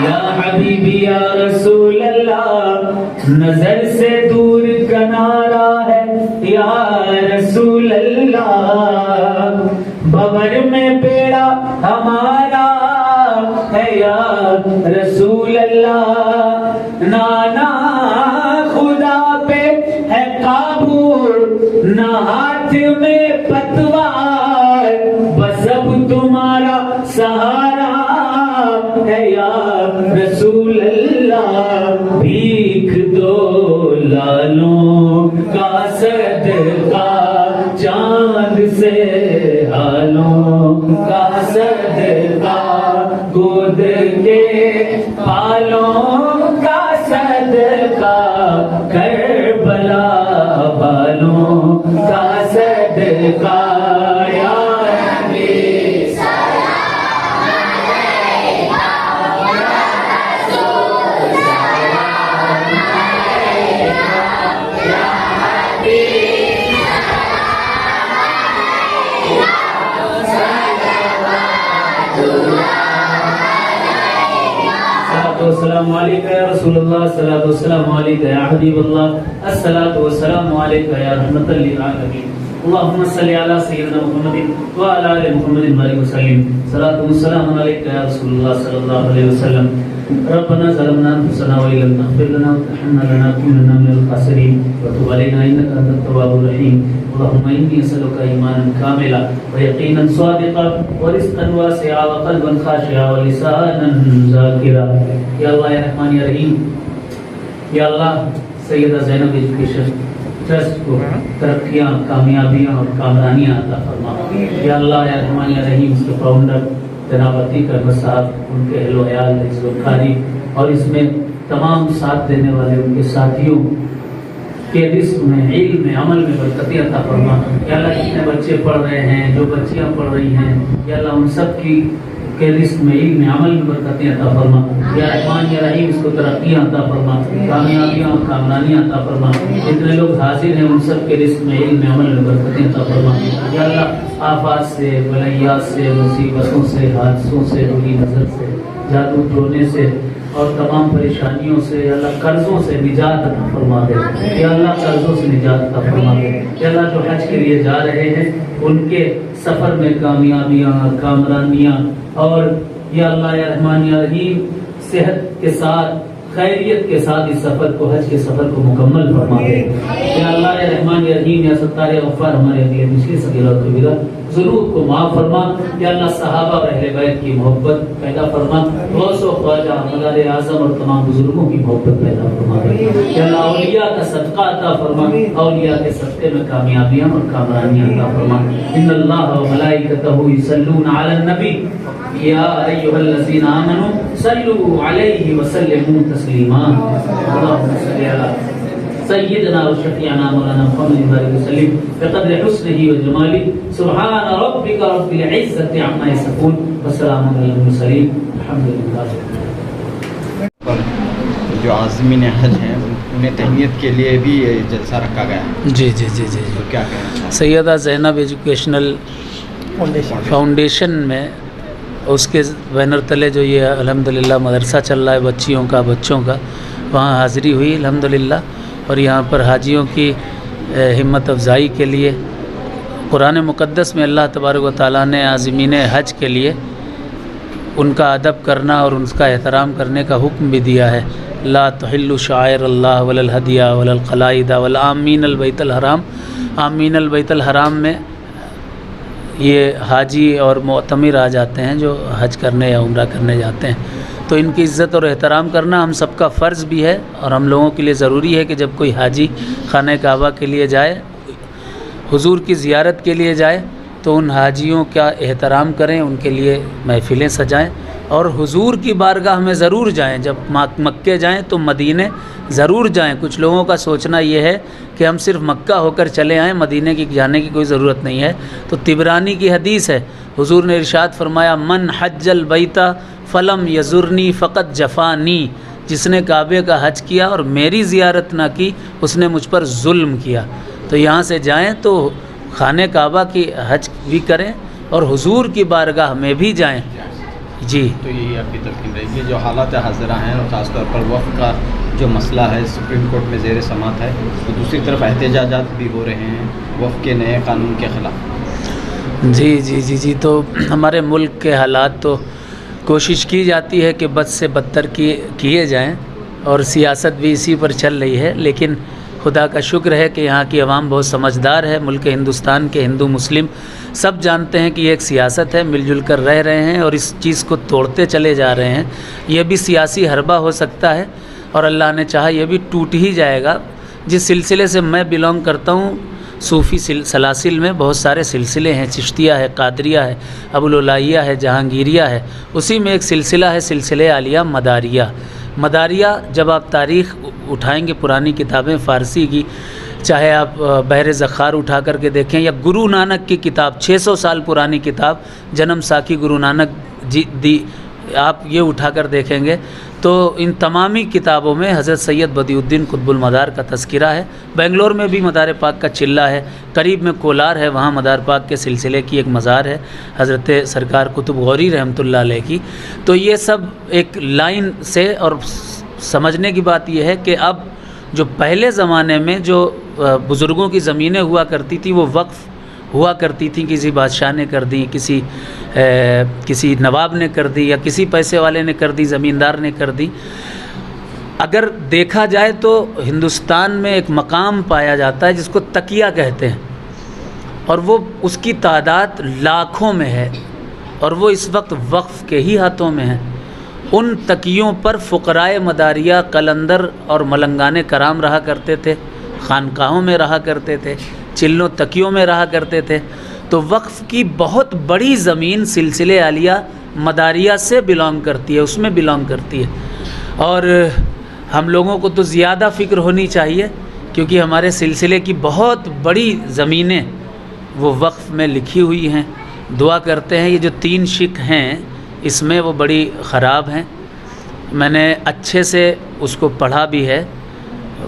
یا حبیبی یا رسول اللہ نظر سے دور کنارہ ہے یا رسول اللہ بور میں بیڑا ہمارا ہے یا رسول اللہ نانا خدا پہ ہے قابو نہ ہاتھ میں پتوار بس اب تمہارا سہارا ہے یا رسول اللہ بھیک دو لالوں کا صدقہ چاند سے حالوں کا صدقہ گود کے پالوں کا صدقہ کربلا بالوں کا صدقہ یا السلام علیکم یا رسول اللہ الصلاۃ والسلام علیکم یا حبیب اللہ الصلاۃ والسلام علیکم یا رحمۃ للعالمین اللهم صل علی سیدنا محمد وعلى آل محمد وبارک وسلم صلاۃ والسلام علیکم یا رسول اللہ صلی اللہ علیہ وسلم ربنا ظلمنا انفسنا وان لم تغفر لنا وترحمنا لنكونن من الخاسرين وتب علينا انك انت التواب الرحيم اللهم اني اسالك ایمانا کاملا ویقینا صادقا ورزقا واسعا وقلبا خاشعا ولسانا ذاکرا یا اللہ یا رحمان یا رحیم یا اللہ سیدہ زینب ایجوکیشن ٹرسٹ کو ترقیاں کامیابیاں اور کامرانیاں عطا فرما یا اللہ یا رحمان یا رحیم اس کے فاؤنڈر جناب عتیق احمد صاحب ان کے اہل و عیال عزت و کاری اور اس میں تمام ساتھ دینے والے ان کے ساتھیوں کے رزق میں علم میں عمل میں برکتی عطا فرما یا اللہ جتنے بچے پڑھ رہے ہیں جو بچیاں پڑھ رہی ہیں یا اللہ ان سب کی کے رزق میں علم میں عمل میں برکتی عطا فرما یا رحمان یا رحیم اس کو ترقیاں عطا فرما کامیابیاں اور کامرانیاں عطا فرما جتنے لوگ حاضر ہیں ان سب کے رزق میں علم میں عمل میں برکتی عطا فرما یا اللہ آفات سے بلیات سے مصیبتوں سے حادثوں سے بری نظر سے جادو ٹونے سے اور تمام پریشانیوں سے یا اللہ قرضوں سے نجات عطا فرما دے یا اللہ قرضوں سے نجات عطا فرما دے یا اللہ جو حج کے لیے جا رہے ہیں ان کے سفر میں کامیابیاں کامرانیاں اور یا اللہ یا رحمان یا رحیم صحت کے ساتھ خیریت کے ساتھ اس سفر کو حج کے سفر کو مکمل فرما دے یا اللہ یا رحمان یا رحیم یا ستار یا غفار ہمارے اگلے پچھلی صغیرہ و کبیرہ ضرور کو معاف فرما یا اللہ صحابہ اور اہل بیت کی محبت پیدا فرما غوث و خواجہ مدار اعظم اور تمام بزرگوں کی محبت پیدا فرما دے یا اللہ اولیاء کا صدقہ عطا فرما اولیاء کے صدقے میں کامیابیاں اور کامرانیاں عطا فرما ان اللہ و ملائکتہ یصلون علی النبی یا ایھا الذین آمنوا صلوا علیہ وسلموا تسلیما اللهم صل علی سیدنا و شفیعنا مولانا محمد بارک وسلم بقدر حسنہ و جمالہ سبحان ربک رب العزۃ عما یصفون وسلام علی المرسلین الحمدللہ۔ جو عازمین حج ہیں انہیں تہنیت کے لیے بھی یہ جلسہ رکھا گیا ہے۔ جی جی جی جی تو کیا کہنا چاہتے ہیں؟ سیدہ زینب ایجوکیشنل فاؤنڈیشن میں اس کے بینر تلے جو یہ الحمدللہ مدرسہ چل رہا ہے بچیوں کا بچوں کا، وہاں حاضری ہوئی الحمدللہ، اور یہاں پر حاجیوں کی ہمت افزائی کے لیے قرآن مقدس میں اللہ تبارک و تعالیٰ نے عازمین حج کے لیے ان کا ادب کرنا اور ان کا احترام کرنے کا حکم بھی دیا ہے۔ لا تحلوا شعائر اللہ ولا الہدی ولا القلائد ولا آمین البیت الحرام۔ آمین البیت الحرام میں یہ حاجی اور معتمر آ جاتے ہیں جو حج کرنے یا عمرہ کرنے جاتے ہیں، تو ان کی عزت اور احترام کرنا ہم سب کا فرض بھی ہے، اور ہم لوگوں کے لیے ضروری ہے کہ جب کوئی حاجی خانہ کعبہ کے لیے جائے، حضور کی زیارت کے لیے جائے، تو ان حاجیوں کا احترام کریں، ان کے لیے محفلیں سجائیں، اور حضور کی بارگاہ میں ضرور جائیں۔ جب مکے جائیں تو مدینے ضرور جائیں۔ کچھ لوگوں کا سوچنا یہ ہے کہ ہم صرف مکہ ہو کر چلے آئیں، مدینے کی جانے کی کوئی ضرورت نہیں ہے۔ تو طبرانی کی حدیث ہے، حضور نے ارشاد فرمایا من حج البیت فلم یزرنی فقط جفانی، جس نے کعبے کا حج کیا اور میری زیارت نہ کی اس نے مجھ پر ظلم کیا۔ تو یہاں سے جائیں تو خانہ کعبہ کی حج بھی کریں اور حضور کی بارگاہ میں بھی جائیں. جی تو یہی آپ کی تلقین رہے گی. جو حالات حاضرہ ہیں اور خاص طور پر وقف کا جو مسئلہ ہے سپریم کورٹ میں زیر سماعت ہے، تو دوسری طرف احتجاجات بھی ہو رہے ہیں وقف کے نئے قانون کے خلاف. جی تو ہمارے ملک کے حالات تو کوشش کی جاتی ہے کہ بد سے بدتر کیے جائیں، اور سیاست بھی اسی پر چل رہی ہے. لیکن خدا کا شکر ہے کہ یہاں کی عوام بہت سمجھدار ہے. ملک ہندوستان کے ہندو مسلم سب جانتے ہیں کہ یہ ایک سیاست ہے، مل جل کر رہ رہے ہیں اور اس چیز کو توڑتے چلے جا رہے ہیں. یہ بھی سیاسی حربہ ہو سکتا ہے اور اللہ نے چاہا یہ بھی ٹوٹ ہی جائے گا. جس سلسلے سے میں بلونگ کرتا ہوں، صوفی سلاسل میں بہت سارے سلسلے ہیں، چشتیہ ہے، قادریہ ہے، ابوالعلائیہ ہے، جہانگیریہ ہے. اسی میں ایک سلسلہ ہے سلسلہ عالیہ مداریہ. جب آپ تاریخ اٹھائیں گے پرانی کتابیں فارسی کی، چاہے آپ بحر ذخار اٹھا کر کے دیکھیں یا گرو نانک کی کتاب 600 سال پرانی کتاب جنم ساکھی گرو نانک جی دی، آپ یہ اٹھا کر دیکھیں گے تو ان تمامی کتابوں میں حضرت سید بدیع الدین قطب المدار کا تذکرہ ہے. بنگلور میں بھی مدار پاک کا چلہ ہے، قریب میں کولار ہے، وہاں مدار پاک کے سلسلے کی ایک مزار ہے حضرت سرکار قطب غوری رحمۃ اللہ علیہ کی. تو یہ سب ایک لائن سے، اور سمجھنے کی بات یہ ہے کہ اب جو پہلے زمانے میں جو بزرگوں کی زمینیں ہوا کرتی تھی وہ وقف ہوا کرتی تھیں، کسی بادشاہ نے کر دی، کسی نواب نے کر دی، یا کسی پیسے والے نے کر دی، زمیندار نے کر دی. اگر دیکھا جائے تو ہندوستان میں ایک مقام پایا جاتا ہے جس کو تقیہ کہتے ہیں، اور وہ اس کی تعداد لاکھوں میں ہے، اور وہ اس وقت وقف کے ہی ہاتھوں میں ہے. ان تقیوں پر فقرائے مداریہ، قلندر اور ملنگان کرام رہا کرتے تھے، خانقاہوں میں رہا کرتے تھے، چلوں تقیوں میں رہا کرتے تھے. تو وقف کی بہت بڑی زمین سلسلے عالیہ مداریہ سے بلونگ کرتی ہے، اس میں بلونگ کرتی ہے. اور ہم لوگوں کو تو زیادہ فکر ہونی چاہیے، کیونکہ ہمارے سلسلے کی بہت بڑی زمینیں وہ وقف میں لکھی ہوئی ہیں. دعا کرتے ہیں یہ جو 3 شق ہیں اس میں وہ بڑی خراب ہیں. میں نے اچھے سے اس کو پڑھا بھی ہے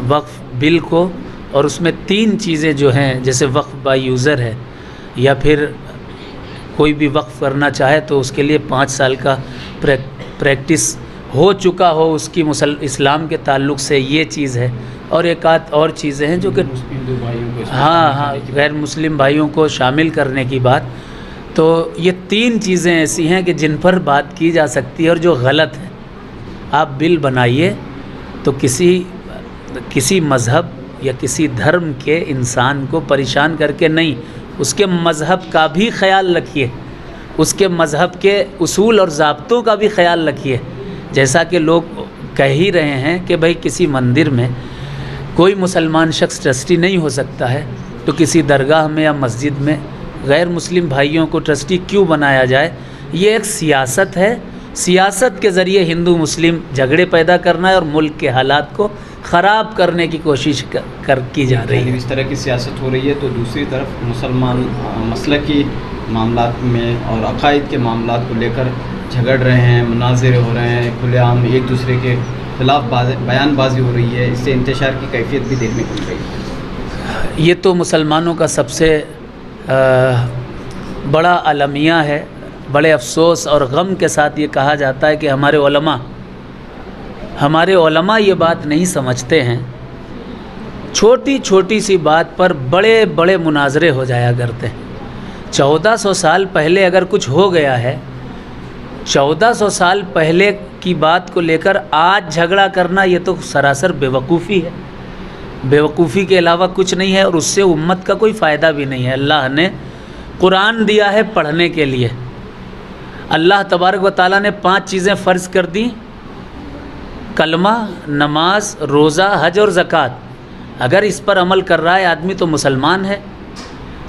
وقف بل کو، اور اس میں 3 چیزیں جو ہیں، جیسے وقف بائی یوزر ہے، یا پھر کوئی بھی وقف کرنا چاہے تو اس کے لیے 5 سال کا پریکٹس ہو چکا ہو اس کی اسلام کے تعلق سے، یہ چیز ہے. اور ایک آدھ اور چیزیں ہیں جو کہ ہندو بھائیوں کو ہاں غیر مسلم بھائیوں کو شامل کرنے کی بات. تو یہ 3 چیزیں ایسی ہیں کہ جن پر بات کی جا سکتی ہے اور جو غلط ہے. آپ بل بنائیے تو کسی مذہب یا کسی دھرم کے انسان کو پریشان کر کے نہیں، اس کے مذہب کا بھی خیال رکھیے، اس کے مذہب کے اصول اور ضابطوں کا بھی خیال رکھیے. جیسا کہ لوگ کہہ ہی رہے ہیں کہ بھائی کسی مندر میں کوئی مسلمان شخص ٹرسٹی نہیں ہو سکتا ہے، تو کسی درگاہ میں یا مسجد میں غیر مسلم بھائیوں کو ٹرسٹی کیوں بنایا جائے؟ یہ ایک سیاست ہے. سیاست کے ذریعے ہندو مسلم جھگڑے پیدا کرنا ہے اور ملک کے حالات کو خراب کرنے کی کوشش کی جا رہی ہے. اس طرح کی سیاست ہو رہی ہے تو دوسری طرف مسلمان مسلکی معاملات میں اور عقائد کے معاملات کو لے کر جھگڑ رہے ہیں، مناظر ہو رہے ہیں، کھلے عام ایک دوسرے کے خلاف بیان بازی ہو رہی ہے. اس سے انتشار کی کیفیت بھی دیکھنے کو مل رہی ہے. یہ تو مسلمانوں کا سب سے بڑا المیہ ہے. بڑے افسوس اور غم کے ساتھ یہ کہا جاتا ہے کہ ہمارے علماء یہ بات نہیں سمجھتے ہیں. چھوٹی چھوٹی سی بات پر بڑے بڑے مناظرے ہو جایا کرتے ہیں. 1400 سال پہلے اگر کچھ ہو گیا ہے، 1400 سال پہلے کی بات کو لے کر آج جھگڑا کرنا یہ تو سراسر بیوقوفی ہے. بیوقوفی کے علاوہ کچھ نہیں ہے، اور اس سے امت کا کوئی فائدہ بھی نہیں ہے. اللہ نے قرآن دیا ہے پڑھنے کے لیے. اللہ تبارک و تعالیٰ نے 5 چیزیں فرض کر دیں: کلمہ، نماز، روزہ، حج اور زکوٰۃ. اگر اس پر عمل کر رہا ہے آدمی تو مسلمان ہے.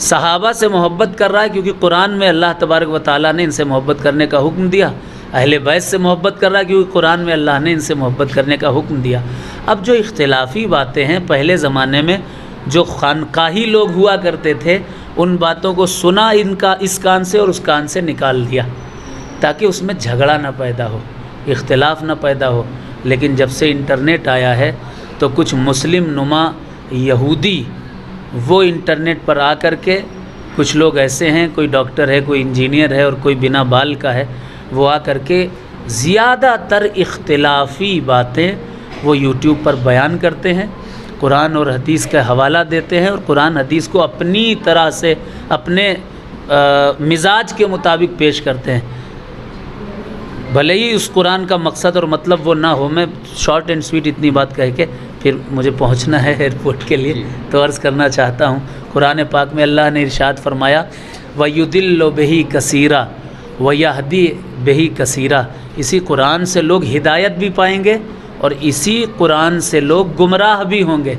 صحابہ سے محبت کر رہا ہے کیونکہ قرآن میں اللہ تبارک و تعالیٰ نے ان سے محبت کرنے کا حکم دیا. اہل بیت سے محبت کر رہا ہے کیونکہ قرآن میں اللہ نے ان سے محبت کرنے کا حکم دیا. اب جو اختلافی باتیں ہیں، پہلے زمانے میں جو خانقاہی لوگ ہوا کرتے تھے ان باتوں کو سنا اس کان سے اور اس کان سے نکال دیا تاکہ اس میں جھگڑا نہ پیدا ہو، اختلاف نہ پیدا ہو. لیکن جب سے انٹرنیٹ آیا ہے تو کچھ مسلم نما یہودی وہ انٹرنیٹ پر آ کر کے کچھ لوگ ایسے ہیں، کوئی ڈاکٹر ہے، کوئی انجینئر ہے اور کوئی بنا بال کا ہے، وہ آ کر کے زیادہ تر اختلافی باتیں وہ یوٹیوب پر بیان کرتے ہیں، قرآن اور حدیث کا حوالہ دیتے ہیں اور قرآن حدیث کو اپنی طرح سے اپنے مزاج کے مطابق پیش کرتے ہیں، بھلے ہی اس قرآن کا مقصد اور مطلب وہ نہ ہو۔ میں شارٹ اینڈ سویٹ اتنی بات کہہ کے پھر مجھے پہنچنا ہے ایئرپورٹ کے لیے، تو عرض کرنا چاہتا ہوں، قرآن پاک میں اللہ نے ارشاد فرمایا وَيُضِلُّ بِهِ كَثِيرًا وَيَهْدِي بِهِ كَثِيرًا، اسی قرآن سے لوگ ہدایت بھی پائیں گے اور اسی قرآن سے لوگ گمراہ بھی ہوں گے۔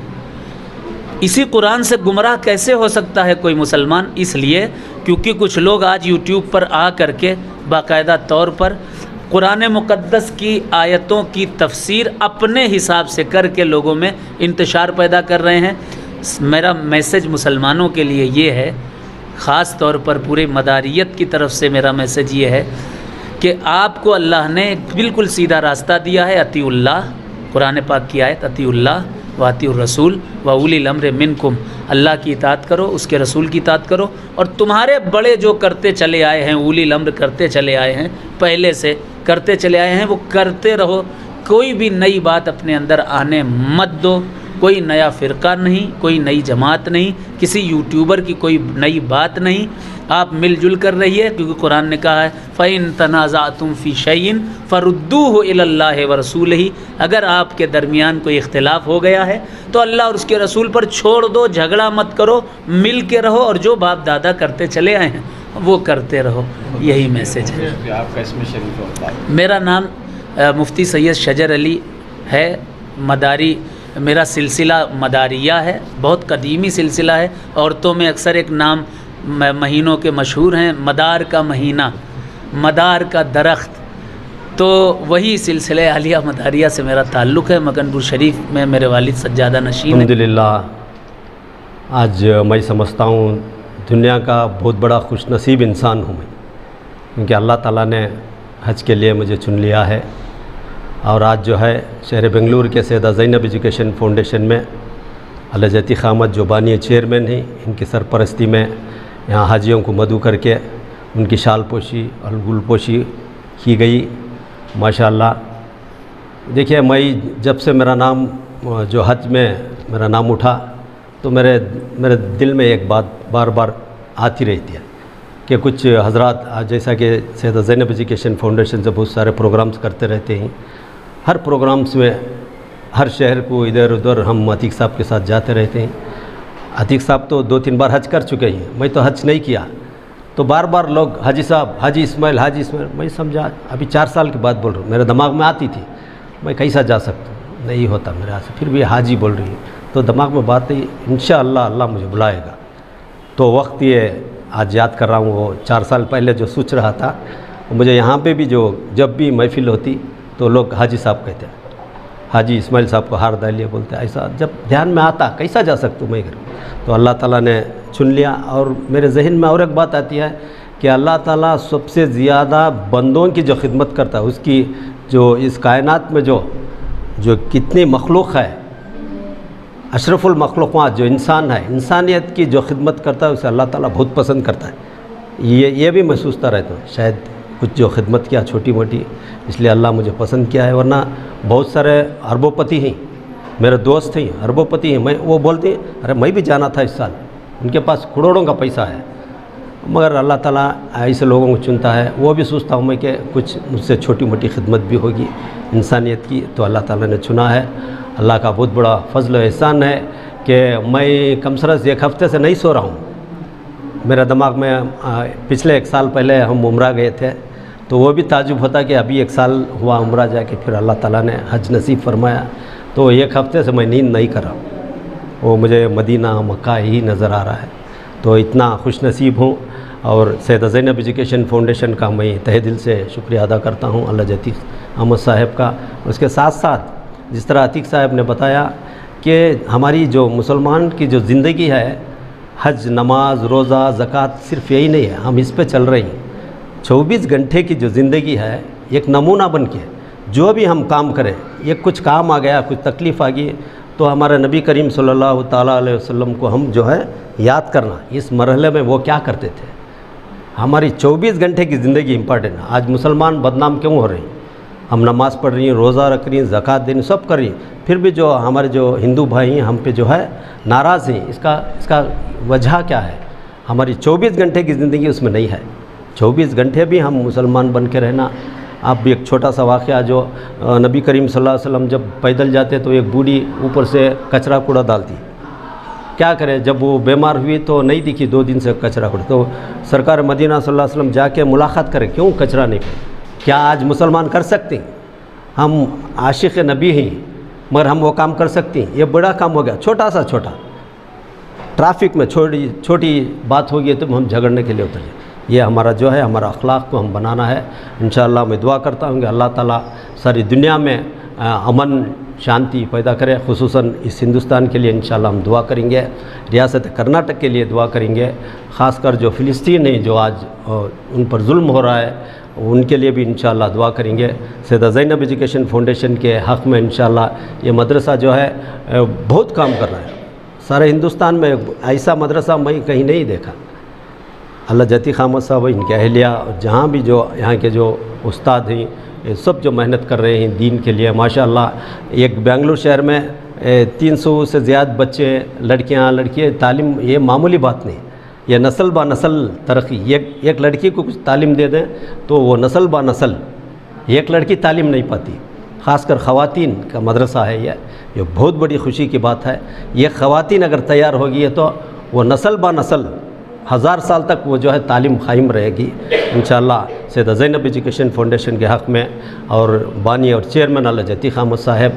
اسی قرآن سے گمراہ کیسے ہو سکتا ہے کوئی مسلمان؟ اس لیے کیونکہ کچھ لوگ آج یوٹیوب پر آ کر کے باقاعدہ طور پر قرآن مقدس کی آیتوں کی تفسیر اپنے حساب سے کر کے لوگوں میں انتشار پیدا کر رہے ہیں۔ میرا میسج مسلمانوں کے لیے یہ ہے، خاص طور پر پورے مداریت کی طرف سے میرا میسج یہ ہے کہ آپ کو اللہ نے بالکل سیدھا راستہ دیا ہے، اطیعوا اللہ، قرآن پاک کی آیت اطیعوا اللہ واطیعوا الرسول واولی الامر منکم، اللہ کی اطاعت کرو، اس کے رسول کی اطاعت کرو، اور تمہارے بڑے جو کرتے چلے آئے ہیں، اولی الامر کرتے چلے آئے ہیں، پہلے سے کرتے چلے آئے ہیں، وہ کرتے رہو، کوئی بھی نئی بات اپنے اندر آنے مت دو، کوئی نیا فرقہ نہیں، کوئی نئی جماعت نہیں، کسی یوٹیوبر کی کوئی نئی بات نہیں، آپ مل جل کر رہیے، کیونکہ قرآن نے کہا ہے فَإِن تَنَازَعْتُمْ فِي شَيْءٍ فَرُدُّوهُ إِلَى اللَّهِ وَرَسُولِهِ، اگر آپ کے درمیان کوئی اختلاف ہو گیا ہے تو اللہ اور اس کے رسول پر چھوڑ دو، جھگڑا مت کرو، مل کے رہو، اور جو باپ دادا کرتے چلے آئے ہیں وہ کرتے رہو، یہی میسج ہے۔ آپ کا اس میں شریف ہوتا ہے؟ میرا نام مفتی سید شجر علی ہے، مداری، میرا سلسلہ مداریہ ہے، بہت قدیمی سلسلہ ہے، عورتوں میں اکثر ایک نام مہینوں کے مشہور ہیں، مدار کا مہینہ، مدار کا درخت، تو وہی سلسلہ عالیہ مداریہ سے میرا تعلق ہے۔ مکن پور شریف میں میرے والد سجادہ نشین ہیں۔ الحمدللہ آج میں سمجھتا ہوں دنیا کا بہت بڑا خوش نصیب انسان ہوں میں، کیونکہ اللہ تعالیٰ نے حج کے لیے مجھے چن لیا ہے، اور آج جو ہے شہر بنگلور کے سیدہ زینب ایجوکیشن فاؤنڈیشن میں الحاج عتیق احمد جو بانی چیئرمین ہیں، ان کی سرپرستی میں یہاں حاجیوں کو مدعو کر کے ان کی شال پوشی اور گل پوشی کی گئی۔ ماشاءاللہ دیکھیے، میں جب سے میرا نام جو حج میں میرا نام اٹھا تو میرے دل میں ایک بات بار بار آتی رہتی ہے کہ کچھ حضرات جیسا کہ سیدہ زینب ایجوکیشن فاؤنڈیشن سے بہت سارے پروگرامز کرتے رہتے ہیں، ہر پروگرامز میں ہر شہر کو ادھر ادھر ہم عتیق صاحب کے ساتھ جاتے رہتے ہیں۔ عتیق صاحب تو 2-3 بار حج کر چکے ہیں، میں تو حج نہیں کیا، تو بار بار لوگ حاجی صاحب، حاجی اسماعیل، میں سمجھا ابھی 4 سال کی بات بول رہا ہوں، میرے دماغ میں آتی تھی میں کیسا جا سکتا ہوں، نہیں ہوتا میرے ہاتھ سے، پھر بھی حاجی بول رہی ہے تو دماغ میں بات ہے انشاءاللہ اللہ مجھے بلائے گا۔ تو وقت یہ آج یاد کر رہا ہوں، وہ 4 سال پہلے جو سوچ رہا تھا، مجھے یہاں پہ بھی جب بھی محفل ہوتی تو لوگ حاجی صاحب کہتے ہیں، حاجی اسماعیل صاحب کو ہار دہلیہ بولتے ہیں، ایسا جب دھیان میں آتا کیسا جا سکتا ہوں میں گھر، تو اللہ تعالیٰ نے چن لیا۔ اور میرے ذہن میں اور ایک بات آتی ہے کہ اللہ تعالیٰ سب سے زیادہ بندوں کی جو خدمت کرتا ہے، اس کی جو اس کائنات میں جو کتنی مخلوق ہے، اشرف المخلوقات جو انسان ہے، انسانیت کی جو خدمت کرتا ہے اسے اللہ تعالیٰ بہت پسند کرتا ہے۔ یہ بھی محسوستا رہتا ہوں، شاید کچھ جو خدمت کیا چھوٹی موٹی، اس لیے اللہ مجھے پسند کیا ہے، ورنہ بہت سارے اربوں پتی ہیں، میرے دوست ہیں اربوں پتی ہیں، وہ بولتے ہیں ارے میں بھی جانا تھا اس سال، ان کے پاس کروڑوں کا پیسہ ہے، مگر اللہ تعالیٰ ایسے لوگوں کو چنتا ہے۔ وہ بھی سوچتا ہوں میں کہ کچھ مجھ سے چھوٹی موٹی خدمت بھی ہوگی انسانیت کی، تو اللہ تعالیٰ نے چنا ہے۔ اللہ کا بہت بڑا فضل و احسان ہے کہ میں کم سے کم 1 ہفتے سے نہیں سو رہا ہوں۔ میرا دماغ میں پچھلے 1 سال پہلے ہم عمرہ گئے تھے، تو وہ بھی تعجب ہوتا کہ ابھی 1 سال ہوا عمرہ جا کے، پھر اللہ تعالیٰ نے حج نصیب فرمایا، تو 1 ہفتے سے میں نیند نہیں کر رہا ہوں، وہ مجھے مدینہ مکہ ہی نظر آ رہا ہے، تو اتنا خوش نصیب ہوں۔ اور سیدہ زینب ایجوکیشن فاؤنڈیشن کا میں تہہ دل سے شکریہ ادا کرتا ہوں، الحاج عتیق احمد صاحب کا۔ اس کے ساتھ ساتھ جس طرح عتیق صاحب نے بتایا کہ ہماری جو مسلمان کی جو زندگی ہے، حج، نماز، روزہ، زکوٰۃ، صرف یہی نہیں ہے، ہم اس پہ چل رہے ہیں۔ 24 گھنٹے کی جو زندگی ہے ایک نمونہ بن کے جو بھی ہم کام کریں، یہ کچھ کام آ گیا، کچھ تکلیف آ گئی، تو ہمارے نبی کریم صلی اللہ تعالیٰ علیہ وسلم کو ہم جو ہے یاد کرنا، اس مرحلے میں وہ کیا کرتے تھے۔ ہماری 24 گھنٹے کی زندگی امپارٹنٹ ہے۔ آج مسلمان بدنام کیوں ہو رہے ہیں؟ ہم نماز پڑھ رہی ہیں، روزہ رکھ رہی ہیں، زکوٰۃ دے رہی ہیں، سب کر رہی ہیں، پھر بھی جو ہمارے جو ہندو بھائی ہیں ہم پہ جو ہے ناراض ہیں۔ اس کا وجہ کیا ہے؟ ہماری 24 گھنٹے کی زندگی اس میں نہیں ہے۔ 24 گھنٹے بھی ہم مسلمان بن کے رہنا۔ آپ بھی ایک چھوٹا سا واقعہ، جو نبی کریم صلی اللہ علیہ وسلم جب پیدل جاتے تو ایک بوڑھی اوپر سے کچرا کوڑا ڈالتی، کیا کرے؟ جب وہ بیمار ہوئی تو نہیں دکھی 2 دن سے کچرا کوڑا، تو سرکار مدینہ صلی اللہ علیہ وسلم جا کے ملاقات کرے، کیوں کچرا نہیں پھینکے؟ کیا آج مسلمان کر سکتے ہیں؟ ہم عاشق نبی ہیں مگر ہم وہ کام کر سکتے ہیں؟ یہ بڑا کام ہو گیا، چھوٹا سا چھوٹا ٹریفک میں چھوٹی بات ہوگی تو ہم جھگڑنے کے لیے اتر جائیں۔ یہ ہمارا جو ہے ہمارا اخلاق کو ہم بنانا ہے۔ انشاءاللہ میں دعا کرتا ہوں کہ اللہ تعالیٰ ساری دنیا میں امن شانتی پیدا کرے، خصوصاً اس ہندوستان کے لیے انشاءاللہ ہم دعا کریں گے، ریاست کرناٹک کے لیے دعا کریں گے، خاص کر جو فلسطین ہیں جو آج ان پر ظلم ہو رہا ہے ان کے لیے بھی انشاءاللہ دعا کریں گے۔ سیدہ زینب ایجوکیشن فاؤنڈیشن کے حق میں انشاءاللہ یہ مدرسہ جو ہے بہت کام کر رہا ہے۔ سارے ہندوستان میں ایسا مدرسہ میں کہیں نہیں دیکھا۔ اللہ جتی خامد صاحب، ان کے اہلیہ، جہاں بھی جو یہاں کے جو استاد ہیں یہ سب جو محنت کر رہے ہیں دین کے لیے، ماشاءاللہ۔ ایک بنگلور شہر میں 300 سے زیادہ بچے، لڑکیاں تعلیم، یہ معمولی بات نہیں، یہ نسل با نسل ترقی۔ ایک لڑکی کو کچھ تعلیم دے دیں تو وہ نسل با نسل، ایک لڑکی تعلیم نہیں پاتی، خاص کر خواتین کا مدرسہ ہے یہ بہت بڑی خوشی کی بات ہے۔ یہ خواتین اگر تیار ہوگی ہے تو وہ نسل با نسل 1000 سال تک وہ جو ہے تعلیم قائم رہے گی انشاءاللہ۔ سیدہ زینب ایجوکیشن فاؤنڈیشن کے حق میں اور بانی اور چیئرمین اللہ جتی خامد صاحب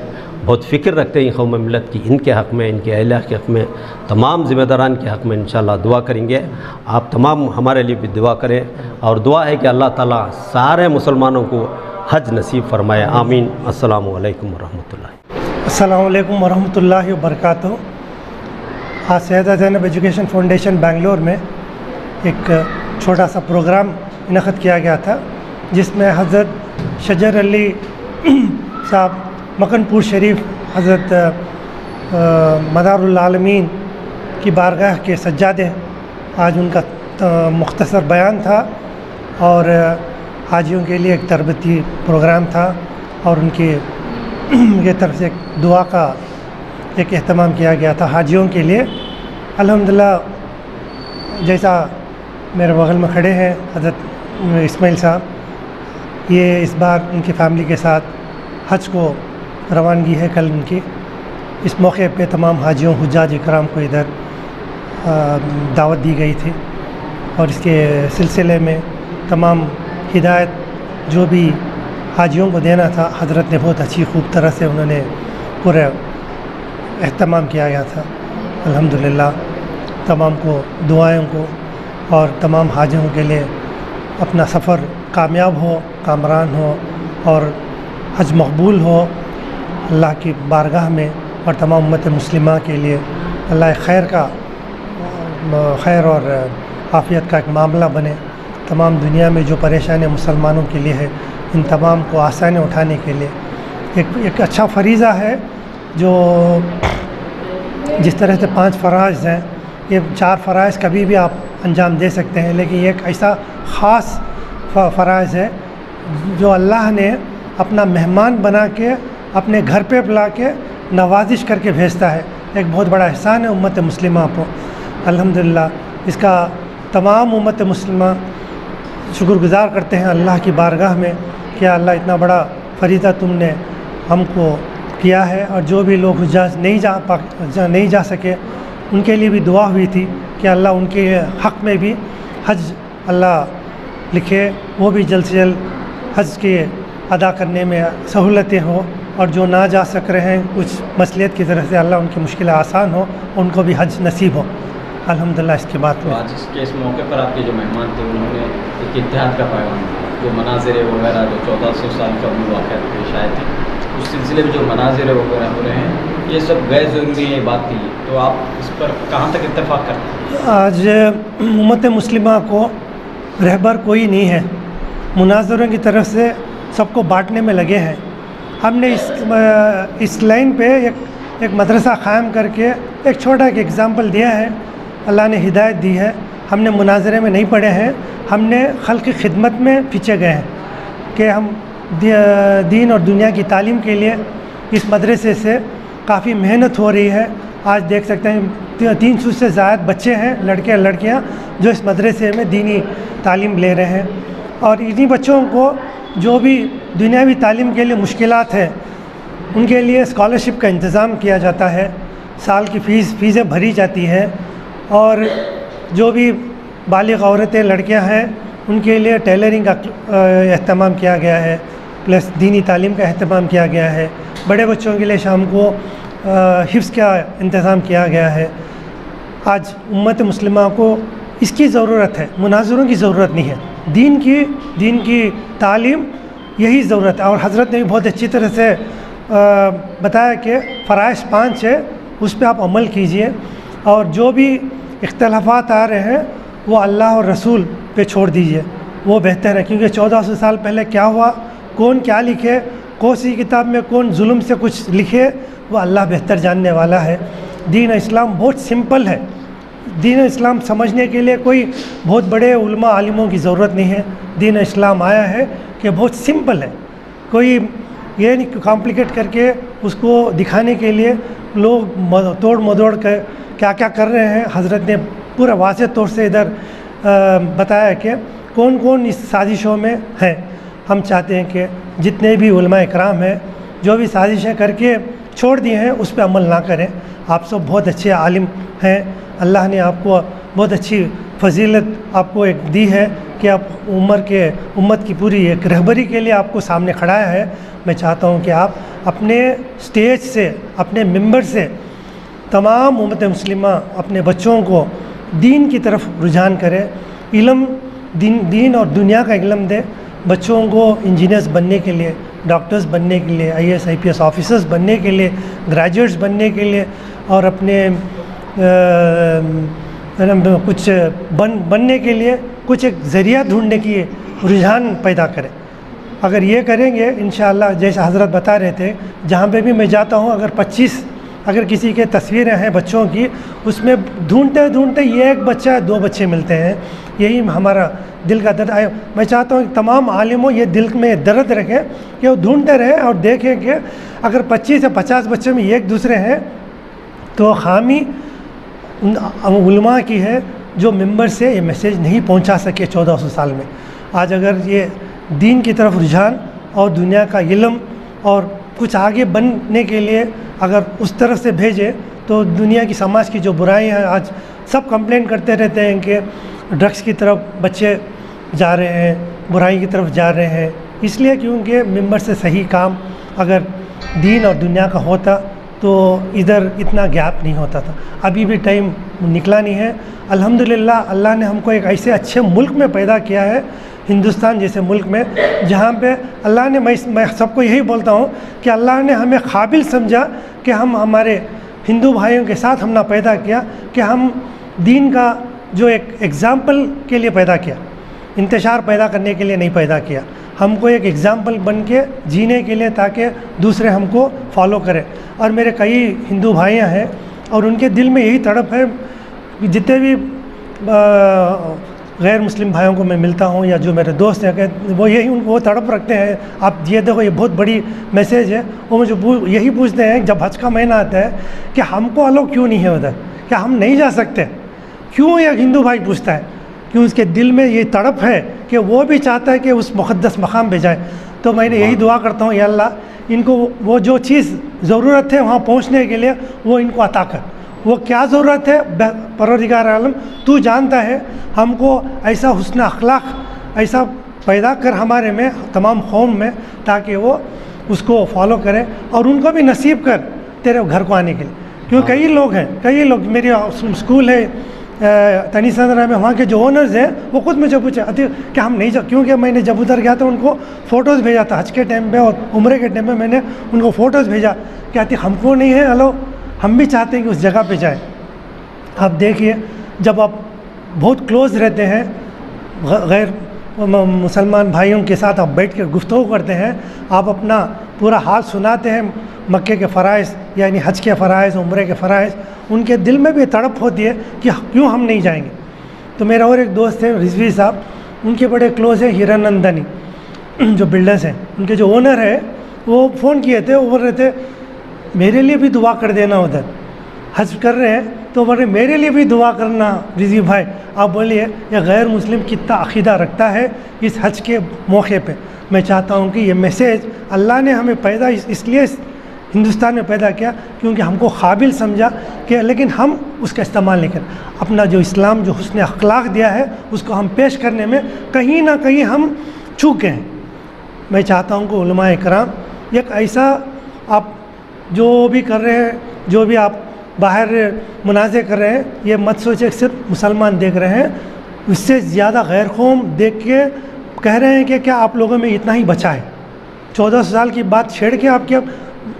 بہت فکر رکھتے ہیں قوم ملت کی، ان کے حق میں، ان کے اہلیہ کے حق میں، تمام ذمہ داران کے حق میں انشاءاللہ دعا کریں گے۔ آپ تمام ہمارے لیے بھی دعا کریں، اور دعا ہے کہ اللہ تعالیٰ سارے مسلمانوں کو حج نصیب فرمائے، آمین۔ السلام علیکم ورحمۃ اللہ۔ السلام علیکم ورحمۃ اللہ وبرکاتہ۔ آج سیدہ زینب ایجوکیشن فاؤنڈیشن بنگلور میں ایک چھوٹا سا پروگرام انعقاد کیا گیا تھا، جس میں حضرت شجر علی صاحب مکن پور شریف، حضرت مدار العالمین کی بارگاہ کے سجادے، آج ان کا مختصر بیان تھا، اور حاجیوں کے لیے ایک تربیتی پروگرام تھا، اور ان کی طرف سے ایک دعا کا ایک اہتمام کیا گیا تھا حاجیوں کے لیے۔ الحمدللہ، جیسا میرے بغل میں کھڑے ہیں حضرت اسماعیل صاحب، یہ اس بار ان کی فیملی کے ساتھ حج کو روانگی ہے کل ان کی۔ اس موقع پہ تمام حاجیوں حجاج اکرام کو ادھر دعوت دی گئی تھی، اور اس کے سلسلے میں تمام ہدایت جو بھی حاجیوں کو دینا تھا حضرت نے بہت اچھی خوب طرح سے انہوں نے پورا اہتمام کیا گیا تھا۔ الحمدللہ تمام کو دعائیں کو اور تمام حاجیوں کے لیے اپنا سفر کامیاب ہو، کامران ہو، اور حج مقبول ہو اللہ کی بارگاہ میں، اور تمام امت مسلمہ کے لیے اللہ خیر اور عافیت کا ایک معاملہ بنے۔ تمام دنیا میں جو پریشانی مسلمانوں کے لیے ہے، ان تمام کو آسانی اٹھانے کے لیے ایک اچھا فریضہ ہے، جو جس طرح سے 5 فرائض ہیں، یہ 4 فرائض کبھی بھی آپ انجام دے سکتے ہیں، لیکن یہ ایک ایسا خاص فرائض ہے جو اللہ نے اپنا مہمان بنا کے اپنے گھر پہ بلا کے نوازش کر کے بھیجتا ہے۔ ایک بہت بڑا احسان ہے امت مسلمہ کو، الحمدللہ۔ اس کا تمام امت مسلمہ شکر گزار کرتے ہیں اللہ کی بارگاہ میں کہ اللہ اتنا بڑا فریضہ تم نے ہم کو کیا ہے۔ اور جو بھی لوگ حجاج نہیں جا سکے، ان کے لیے بھی دعا ہوئی تھی کہ اللہ ان کے حق میں بھی حج اللہ لکھے، وہ بھی جلد سے جلد حج کے ادا کرنے میں سہولتیں ہوں، اور جو نہ جا سک رہے ہیں کچھ مصلیت کی طرف سے اللہ ان کی مشکلیں آسان ہو، ان کو بھی حج نصیب ہو الحمدللہ۔ اس کے بعد آج اس موقع پر آپ کے جو مہمان تھے انہوں نے ایک اتحاد کا پیغام دیا، جو مناظر وغیرہ جو 1400 سال قبل واقعات پیش آئے تھے، اس سلسلے میں جو مناظر وغیرہ ہو رہے ہیں، یہ سب غیر ضروری ہے، یہ بات تھی، تو آپ اس پر کہاں تک اتفاق کرتے ہیں؟ آج امت مسلمہ کو رہبر کوئی نہیں ہے، مناظروں کی طرف سے سب کو بانٹنے میں لگے ہیں۔ ہم نے اس لائن پہ ایک ایک مدرسہ قائم کر کے ایک چھوٹا ایک ایگزامپل دیا ہے. اللہ نے ہدایت دی ہے. ہم نے مناظرے میں نہیں پڑھے ہیں, ہم نے خلق کی خدمت میں پیچھے گئے ہیں کہ ہم دین اور دنیا کی تعلیم کے لیے اس مدرسے سے کافی محنت ہو رہی ہے. آج دیکھ سکتے ہیں 300 سے زائد بچے ہیں, لڑکے اور لڑکیاں, جو اس مدرسے میں دینی تعلیم لے رہے ہیں. اور انہی بچوں کو جو بھی دنیاوی تعلیم کے لیے مشکلات ہیں ان کے لیے اسکالرشپ کا انتظام کیا جاتا ہے. سال کی فیسیں بھری جاتی ہیں. اور جو بھی بالغ عورتیں لڑکیاں ہیں ان کے لیے ٹیلرنگ کا اہتمام کیا گیا ہے, پلس دینی تعلیم کا اہتمام کیا گیا ہے. بڑے بچوں کے لیے شام کو حفظ کا انتظام کیا گیا ہے. آج امت مسلمہ کو اس کی ضرورت ہے, مناظروں کی ضرورت نہیں ہے. دین کی تعلیم یہی ضرورت ہے. اور حضرت نے بھی بہت اچھی طرح سے بتایا کہ فرائض 5 ہے, اس پہ آپ عمل کیجئے. اور جو بھی اختلافات آ رہے ہیں وہ اللہ اور رسول پہ چھوڑ دیجئے, وہ بہتر ہے. کیونکہ 1400 سال پہلے کیا ہوا, کون کیا لکھے, کون سی کتاب میں کون ظلم سے کچھ لکھے, وہ اللہ بہتر جاننے والا ہے. دین اسلام بہت سمپل ہے. دین اسلام سمجھنے کے لیے کوئی بہت بڑے علماء عالموں کی ضرورت نہیں ہے. دین اسلام آیا ہے کہ بہت سمپل ہے. کوئی یہ نہیں کمپلیکیٹ کر کے اس کو دکھانے کے لیے لوگ توڑ مدوڑ کر کیا کیا کر رہے ہیں. حضرت نے پورا واضح طور سے ادھر بتایا کہ کون کون اس سازشوں میں ہیں. ہم چاہتے ہیں کہ جتنے بھی علماء اکرام ہیں جو بھی سازشیں کر کے چھوڑ دی ہیں اس پہ عمل نہ کریں. آپ سب بہت اچھے عالم ہیں. اللہ نے آپ کو بہت اچھی فضیلت آپ کو ایک دی ہے کہ آپ امت کی پوری ایک رہبری کے لیے آپ کو سامنے کھڑایا ہے. میں چاہتا ہوں کہ آپ اپنے سٹیج سے, اپنے ممبر سے تمام امت مسلمہ اپنے بچوں کو دین کی طرف رجحان کریں. علم دین اور دنیا کا علم دیں. بچوں کو انجینئرز بننے کے لیے, ڈاکٹرز بننے کے لیے, IAS IPS آفیسرز بننے کے لیے, گریجویٹس بننے کے لیے, اور اپنے کچھ بننے کے لیے کچھ ایک ذریعہ ڈھونڈنے کی رجحان پیدا کریں. اگر یہ کریں گے انشاءاللہ, جیسے حضرت بتا رہے تھے, جہاں پہ بھی میں جاتا ہوں اگر کسی کے تصویریں ہیں بچوں کی, اس میں ڈھونڈتے یہ ایک بچہ 2 بچے ملتے ہیں. یہی ہمارا دل کا درد ہے. میں چاہتا ہوں کہ تمام عالموں یہ دل میں درد رکھیں کہ وہ ڈھونڈتے رہیں اور دیکھیں کہ اگر 25 سے 50 بچوں میں ایک دوسرے ہیں تو خامی علماء کی ہے جو ممبر سے یہ میسیج نہیں پہنچا سکے 1400 سال میں. آج اگر یہ دین کی طرف رجحان اور دنیا کا علم اور کچھ آگے بننے کے لیے اگر اس طرف سے بھیجے تو دنیا کی سماج کی جو برائیاں ہیں, آج سب کمپلین کرتے رہتے ہیں کہ ڈرگس کی طرف بچے جا رہے ہیں, برائی کی طرف جا رہے ہیں. اس لیے کیونکہ ممبر سے صحیح کام اگر دین اور دنیا کا ہوتا تو ادھر اتنا گیپ نہیں ہوتا تھا. ابھی بھی ٹائم نکلا نہیں ہے. الحمدللہ اللہ نے ہم کو ایک ایسے اچھے ملک میں پیدا کیا ہے, ہندوستان جیسے ملک میں, جہاں پہ اللہ نے, میں سب کو یہی بولتا ہوں کہ اللہ نے ہمیں قابل سمجھا کہ ہم ہمارے ہندو بھائیوں کے ساتھ ہم نے پیدا کیا کہ ہم دین کا جو ایک ایگزامپل کے لیے پیدا کیا, انتشار پیدا کرنے کے لیے نہیں پیدا کیا. ہم کو ایک ایگزامپل بن کے جینے کے لیے تاکہ دوسرے ہم کو فالو کریں. اور میرے کئی ہندو بھائیاں ہیں اور ان کے دل میں یہی تڑپ ہے. جتنے بھی غیر مسلم بھائیوں کو میں ملتا ہوں یا جو میرے دوست ہیں کہ وہ تڑپ رکھتے ہیں. آپ یہ دیکھو, یہ بہت بڑی میسیج ہے. وہ مجھے یہی پوچھتے ہیں جب حج کا مہینہ آتا ہے کہ ہم کو الاؤ کیوں نہیں ہے ادھر, کیا ہم نہیں جا سکتے؟ کیوں ایک ہندو بھائی پوچھتا ہے, کیوں اس کے دل میں یہ تڑپ ہے کہ وہ بھی چاہتا ہے کہ اس مقدس مقام پہ جائے. تو میں نے یہی دعا کرتا ہوں, یا اللہ ان کو وہ جو چیز ضرورت ہے وہاں پہنچنے کے لیے وہ ان کو عطا کر. وہ کیا ضرورت ہے پروردگار عالم تو جانتا ہے. ہم کو ایسا حسن اخلاق ایسا پیدا کر ہمارے میں, تمام قوم میں, تاکہ وہ اس کو فالو کریں اور ان کو بھی نصیب کر تیرے گھر کو آنے کے لیے. کیوں کئی لوگ ہیں, کئی لوگ, میری اسکول ہے تنیسندرا میں, وہاں کے جو اونرز ہیں وہ خود مجھے پوچھے کہ ہم نہیں کیونکہ میں نے جب ادھر گیا تو ان کو فوٹوز بھیجا تھا حج کے ٹائم پہ اور عمرے کے ٹائم پہ. میں نے ان کو فوٹوز بھیجا کہ آتی ہم کو نہیں ہے ہلو, ہم بھی چاہتے ہیں کہ اس جگہ پہ جائیں. آپ دیکھیے جب آپ بہت کلوز رہتے ہیں غیر مسلمان بھائیوں کے ساتھ آپ بیٹھ کر گفتگو کرتے ہیں، آپ اپنا پورا حال سناتے ہیں مکے کے فرائض یعنی حج کے فرائض، عمرے کے فرائض، ان کے دل میں بھی تڑپ ہوتی ہے کہ کیوں ہم نہیں جائیں گے۔ تو میرا اور ایک دوست ہے رضوی صاحب، ان کے بڑے کلوز ہیں ہیرا نندنی جو بلڈرز ہیں، ان کے جو اونر ہے وہ فون کیے تھے، وہ بول رہے تھے میرے لیے بھی دعا کر دینا، ادھر حج کر رہے ہیں تو بولے میرے لیے بھی دعا کرنا رضوی بھائی۔ آپ بولیے یہ غیر مسلم کتنا عقیدہ رکھتا ہے اس حج کے موقع پہ۔ میں چاہتا ہوں کہ یہ میسیج اللہ نے ہمیں پیدا اس لیے ہندوستان میں پیدا کیا کیونکہ ہم کو قابل سمجھا کہ، لیکن ہم اس کا استعمال نہیں کریں۔ اپنا جو اسلام جو حسن اخلاق دیا ہے اس کو ہم پیش کرنے میں کہیں نہ کہیں ہم چوکے ہیں۔ میں چاہتا ہوں کہ علماء کرام ایک ایسا آپ جو بھی کر رہے ہیں، جو بھی آپ باہر مناظر کر رہے ہیں، یہ مت سوچے کہ صرف مسلمان دیکھ رہے ہیں، اس سے زیادہ غیر قوم دیکھ کے کہہ رہے ہیں کہ کیا آپ لوگوں میں اتنا ہی بچا ہے؟ 1400 سال کی بات چھیڑ کے آپ کیا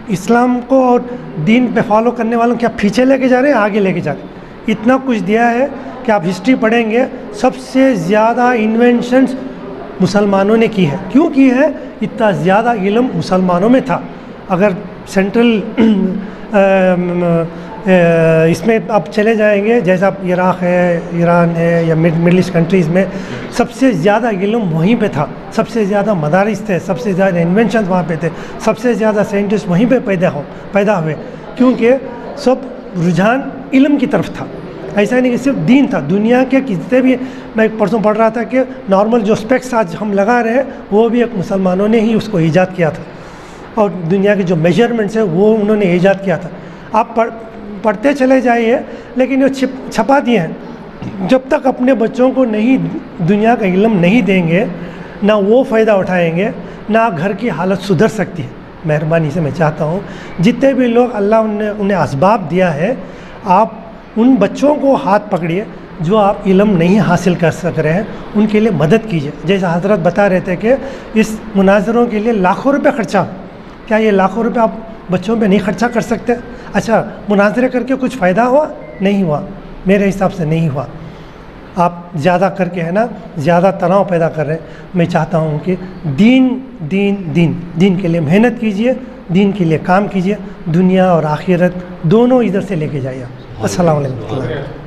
اسلام کو اور دین پہ فالو کرنے والوں کیا پیچھے لے کے جا رہے ہیں، آگے لے کے جا رہے ہیں؟ اتنا کچھ دیا ہے کہ آپ ہسٹری پڑھیں گے، سب سے زیادہ انوینشنز مسلمانوں نے کی ہے۔ کیوں کی ہے؟ اتنا زیادہ علم مسلمانوں میں تھا۔ اگر سینٹرل اس میں آپ چلے جائیں گے، جیسا عراق ہے، ایران ہے یا مڈل ایسٹ کنٹریز میں، سب سے زیادہ علم وہیں پہ تھا، سب سے زیادہ مدارس تھے، سب سے زیادہ انوینشنز وہاں پہ تھے، سب سے زیادہ سائنٹسٹ وہیں پہ پیدا ہوئے، کیونکہ سب رجحان علم کی طرف تھا۔ ایسا نہیں کہ صرف دین تھا، دنیا کے جتنے بھی، میں ایک پرسوں پڑھ رہا تھا کہ نارمل جو اسپیکس آج ہم لگا رہے ہیں وہ بھی ایک مسلمانوں نے ہی اس کو ایجاد کیا تھا، اور دنیا کے جو میجرمنٹس ہیں وہ انہوں نے ایجاد کیا تھا۔ آپ پڑھتے چلے جائیے، لیکن وہ چھپا دیے ہیں۔ جب تک اپنے بچوں کو نہیں دنیا کا علم نہیں دیں گے، نہ وہ فائدہ اٹھائیں گے، نہ گھر کی حالت سدھر سکتی ہے۔ مہربانی سے میں چاہتا ہوں جتنے بھی لوگ اللہ نے انہیں اسباب دیا ہے، آپ ان بچوں کو ہاتھ پکڑیے جو آپ علم نہیں حاصل کر سک رہے ہیں، ان کے لیے مدد کیجیے۔ جیسا حضرت بتا رہے تھے کہ اس مناظروں کے لیے لاکھوں روپے خرچہ، کیا یہ لاکھوں روپے آپ بچوں پہ نہیں خرچہ کر سکتے؟ اچھا مناظرے کر کے کچھ فائدہ ہوا؟ نہیں ہوا، میرے حساب سے نہیں ہوا۔ آپ زیادہ کر کے ہے نا زیادہ تناؤ پیدا کر رہے ہیں۔ میں چاہتا ہوں کہ دین کے لیے محنت کیجیے، دین کے لیے کام کیجیے، دنیا اور آخرت دونوں ادھر سے لے کے جائیے۔ السلام علیکم۔